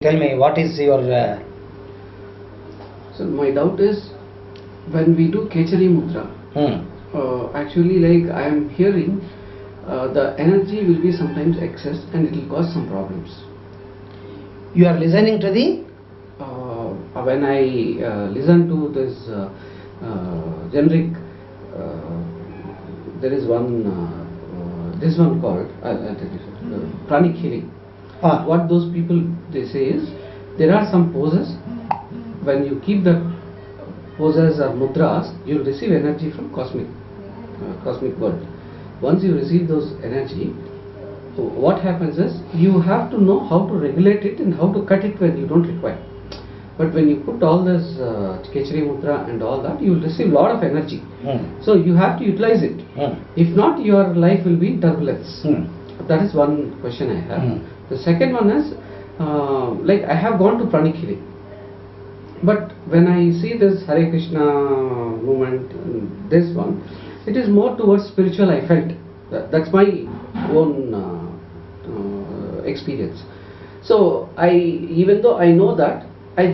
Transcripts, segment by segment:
Tell me, what is your... So my doubt is, when we do Kechari Mudra, actually, like I am hearing, the energy will be sometimes excess and it will cause some problems. You are listening to the... When I listen to this generic, there is one, this one called pranic healing. What those people they say is, there are some poses, when you keep the poses or mudras, you will receive energy from cosmic world. Once you receive those energy, what happens is, you have to know how to regulate it and how to cut it when you don't require. But when you put all this Kechari Mudra and all that, you will receive a lot of energy. So you have to utilize it. If not, your life will be in turbulence. That is one question I have. The second one is, like I have gone to pranic healing, but when I see this Hare Krishna movement, this one, it is more towards spiritual. I felt that's my own experience. So even though I know that, I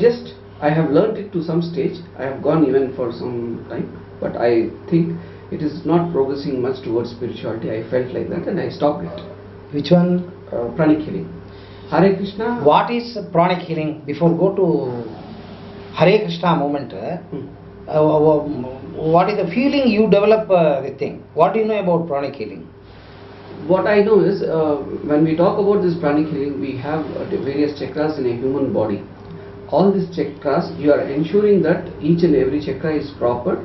have learned it to some stage. I have gone even for some time, but I think it is not progressing much towards spirituality. I felt like that and I stopped it. Which one? Pranic healing. Hare Krishna. What is pranic healing? Before go to Hare Krishna movement, what is the feeling you develop the thing? What do you know about pranic healing? What I know is, when we talk about this pranic healing, we have various chakras in a human body. All these chakras, you are ensuring that each and every chakra is proper,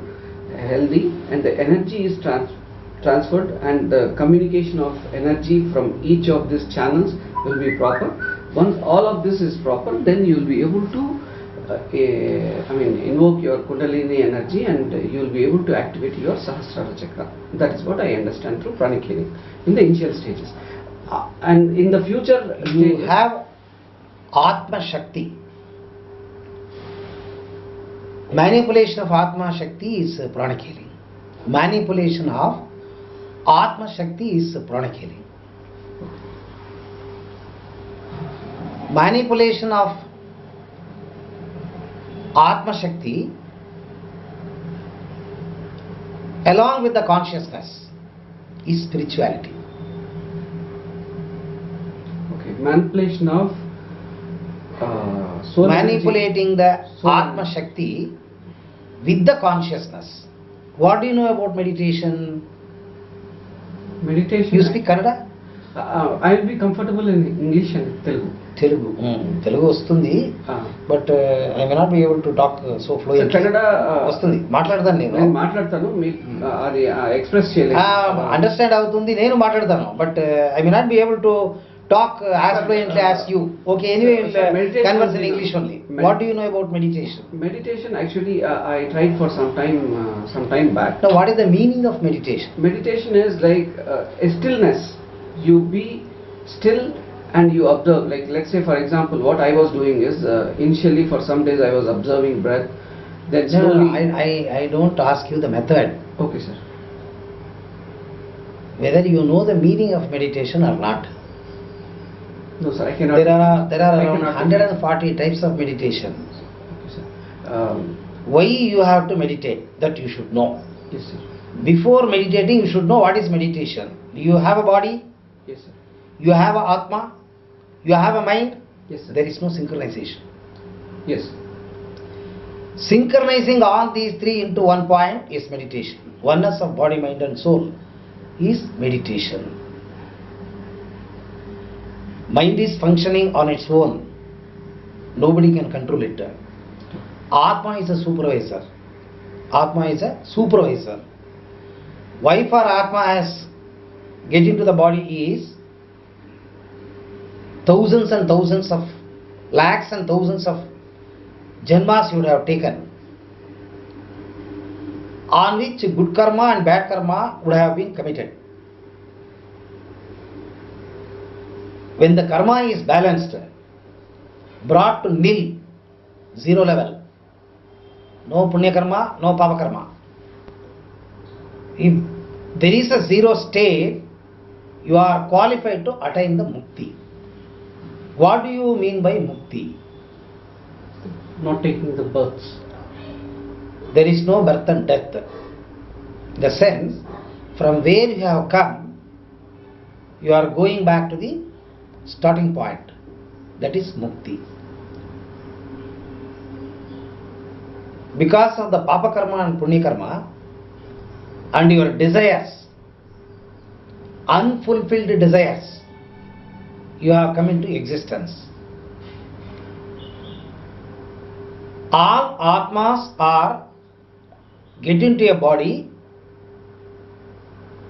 healthy, and the energy is transferred, and the communication of energy from each of these channels will be proper. Once all of this is proper, then you will be able to invoke your Kundalini energy, and you will be able to activate your Sahasrara chakra. That is what I understand through pranic healing in the initial stages. And in the future, you have Atma Shakti. Manipulation of Atma Shakti is pranic healing. Manipulation of Atma Shakti is pranic healing. Manipulation of Atma Shakti along with the consciousness is spirituality. Okay, manipulation of soul manipulating energy. The Atma Shakti with the consciousness. What do you know about meditation? Meditation. You speak Kannada? I will be comfortable in English and Telugu. Telugu వస్తుంది, but I may not be able to talk so fluently. Kannada వస్తుంది, మాట్లాడతాను నేను మాట్లాడతాను, అది express చేయలేదు, understand అవుతుంది, నేను మాట్లాడతాను, but I may not be able to talk as fluently as you. Okay, anyway, we'll converse in English only. What do you know about meditation? Meditation, actually, I tried for some time back. Now, what is the meaning of meditation? Meditation is like a stillness. You be still and you observe. Like, let's say, for example, what I was doing is, initially for some days I was observing breath. Then slowly... I don't ask you the method. Okay, sir. Whether you know the meaning of meditation or not. No, sir, I cannot. There are around 140 types of meditation. Okay, sir. Why you have to meditate? That you should know. Yes, sir. Before meditating, you should know what is meditation. You have a body. Yes, sir. You have a Atma. You have a mind. Yes, sir. There is no synchronization. Yes. Synchronizing all these three into one point is meditation. Oneness of body, mind and soul is meditation. Mind is functioning on its own. Nobody can control it. Atma is a supervisor. Atma is a supervisor. Why for Atma has get into the body is thousands and thousands of lakhs and thousands of janmas you would have taken, on which good karma and bad karma would have been committed. When the karma is balanced, brought to nil, zero level, no punya karma, no papa karma. If there is a zero state, you are qualified to attain the mukti. What do you mean by mukti? Not taking the births. There is no birth and death. The sense, from where you have come, you are going back to the starting point. That is mukti. Because of the papa karma and punya karma and your desires, unfulfilled desires, you have come into existence. All atmas are get into a body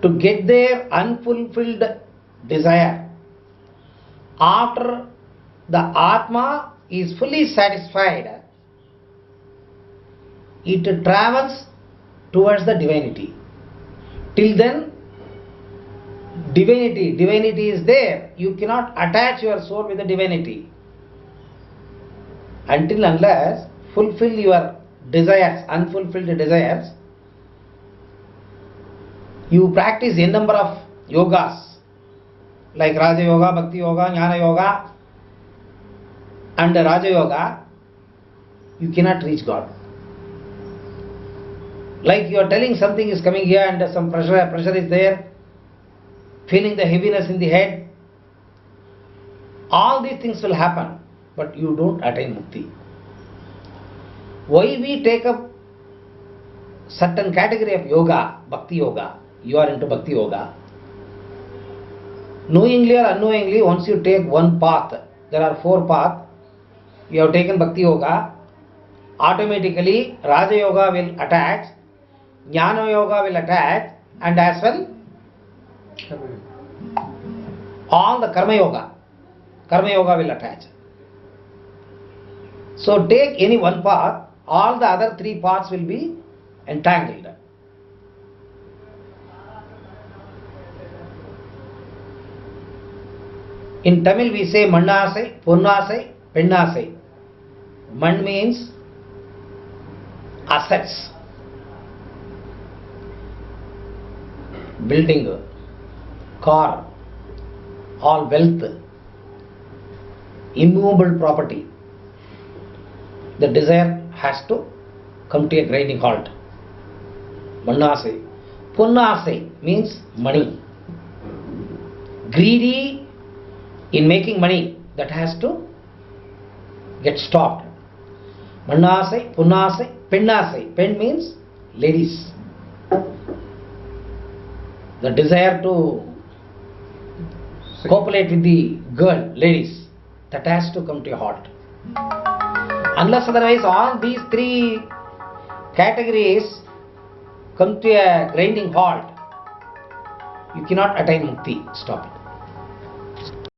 to get their unfulfilled desire. After the atma is fully satisfied, it travels towards the divinity. Till then, divinity is there. You cannot attach your soul with the divinity. Until unless fulfill your desires, unfulfilled desires, you practice a number of yogas like Raja Yoga, Bhakti Yoga, Jnana Yoga and Raja Yoga, you cannot reach God. Like you are telling something is coming here and some pressure is there, feeling the heaviness in the head. All these things will happen, but you don't attain mukti. Why we take up certain category of yoga, bhakti yoga? You are into bhakti yoga. Knowingly or unknowingly, once you take one path, there are 4 paths. You have taken bhakti yoga, automatically Raja yoga will attach, Jnana yoga will attach, and as well all the karma yoga will attach. So take any one path, all the other 3 paths will be entangled. In Tamil we say Mannasai, Ponnasai, Pennasai. Man means assets, building, car, all wealth, immovable property. The desire has to come to a grinding halt. Mannasai. Ponnasai means money. Greedy in making money, that has to get stopped. Mannasai, Ponnasai, Pennasai. Pen means ladies. The desire to copulate with the girl, ladies, that has to come to a halt. Unless otherwise all these 3 categories come to a grinding halt, you cannot attain mukti. Stop it.